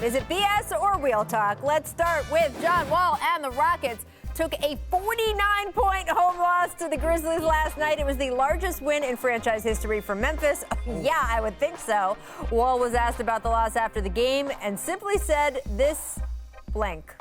Is it BS or real talk? Let's start with John Wall and the Rockets. Took a 49-point home loss to the Grizzlies last night. It was the largest win in franchise history for Memphis. Yeah, I would think so. Wall was asked about the loss after the game and simply said this blank,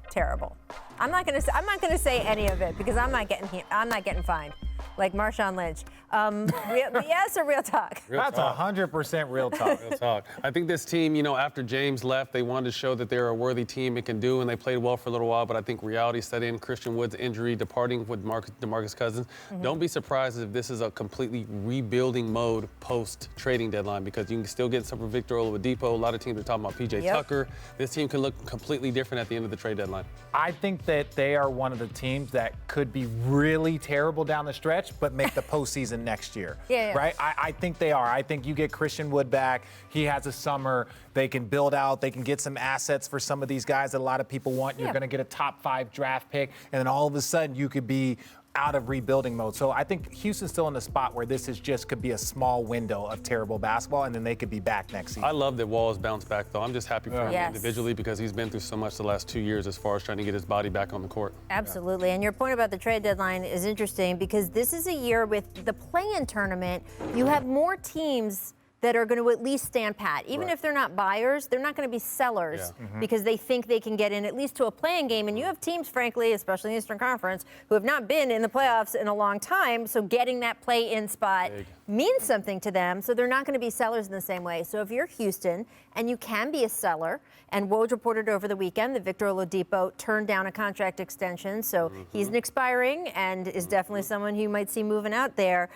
terrible. I'm not gonna say any of it because I'm not getting fined. Like Marshawn Lynch. BS or real talk? That's 100% real talk. Real talk. I think this team, after James left, they wanted to show that they're a worthy team it can do, and they played well for a little while, but I think reality set in. Christian Wood's injury, departing with DeMarcus Cousins. Don't be surprised if this is a completely rebuilding mode post-trading deadline because you can still get some for Victor Oladipo. A lot of teams are talking about P.J. Tucker. This team can look completely different at the end of the trade deadline. I think that they are one of the teams that could be really terrible down the stretch, but make the postseason next year. Right? I think they are. I think you get Christian Wood back. He has a summer. They can build out. They can get some assets for some of these guys that a lot of people want. You're going to get a top 5 draft pick, and then all of a sudden you could be out of rebuilding mode. So I think Houston's still in the spot where this is just could be a small window of terrible basketball, and then they could be back next season. I love that Wall has bounced back, though. I'm just happy for him individually because he's been through so much the last 2 years as far as trying to get his body back on the court. Absolutely. And your point about the trade deadline is interesting because this is a year with the play-in tournament. You have more teams that are going to at least stand pat. Even if they're not buyers, they're not going to be sellers because they think they can get in at least to a play-in game. And you have teams, frankly, especially in the Eastern Conference, who have not been in the playoffs in a long time. So getting that play-in spot means something to them. So they're not going to be sellers in the same way. So if you're Houston and you can be a seller, and Woj reported over the weekend that Victor Oladipo turned down a contract extension. So he's an expiring and is definitely someone who you might see moving out there.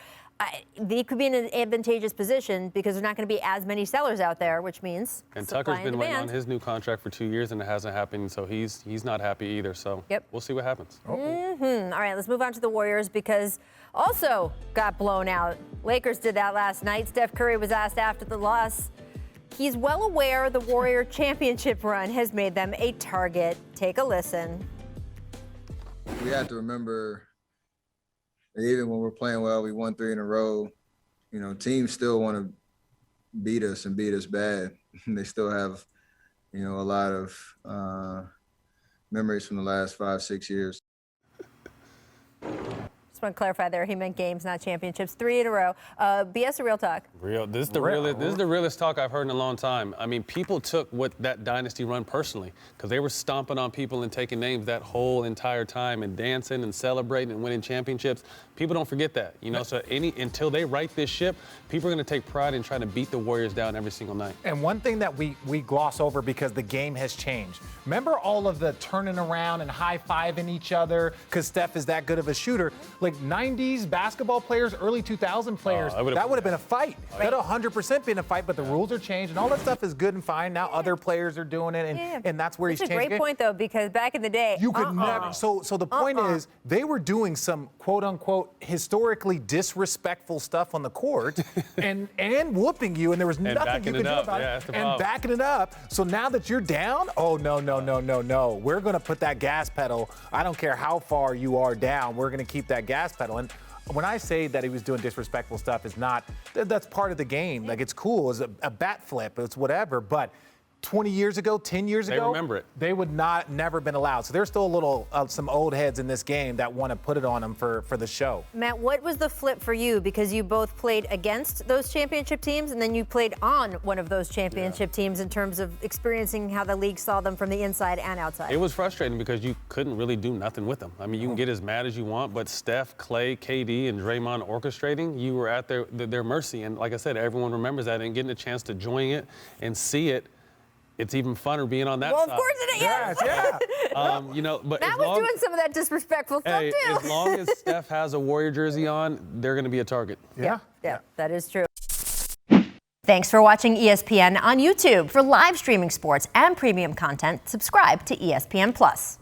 They could be in an advantageous position because there's not going to be as many sellers out there, which means and Tucker's been waiting on his new contract for 2 years and it hasn't happened, so he's not happy either. So we'll see what happens. All right, let's move on to the Warriors because also got blown out. Lakers did that last night. Steph Curry was asked after the loss. He's well aware the Warrior championship run has made them a target. Take a listen. We have to remember, even when we're playing well, we won 3 in a row. Teams still want to beat us and beat us bad. They still have, a lot of memories from the last 5-6 years. Just want to clarify there. He meant games, not championships. 3 in a row. BS or real talk? Real. This is the realest talk I've heard in a long time. I mean, people took that dynasty run personally because they were stomping on people and taking names that whole entire time and dancing and celebrating and winning championships. People don't forget that, So until they right this ship, people are going to take pride in trying to beat the Warriors down every single night. And one thing that we gloss over because the game has changed. Remember all of the turning around and high-fiving each other because Steph is that good of a shooter? Like 90s basketball players, early 2000 players, that would have been a fight. That would 100% been a fight, but the rules are changed, and all that stuff is good and fine. Now other players are doing it, and that's where he's changed. It's a great point, though, because back in the day, you could never. So the point is, they were doing some quote-unquote historically disrespectful stuff on the court, and whooping you, and there was nothing you could do about it, and backing it up. So now that you're down, no, we're going to put that gas pedal. I don't care how far you are down. We're going to keep that gas pedal. And when I say that he was doing disrespectful stuff, that's part of the game. Like, it's cool. It's a bat flip. It's whatever. But 20 years ago, 10 years ago, remember it. They would never been allowed. So there's still some old heads in this game that want to put it on them for the show. Matt, what was the flip for you? Because you both played against those championship teams, and then you played on one of those championship teams in terms of experiencing how the league saw them from the inside and outside. It was frustrating because you couldn't really do nothing with them. I mean, you can get as mad as you want, but Steph, Clay, KD, and Draymond orchestrating, you were at their mercy. And like I said, everyone remembers that, and getting a chance to join it and see it, it's even funner being on that side. Well, of course it is. Yes. But Matt was doing some of that disrespectful stuff, too. As long as Steph has a Warrior jersey on, they're going to be a target. Yeah, that is true. Thanks for watching ESPN on YouTube. For live streaming sports and premium content, subscribe to ESPN+.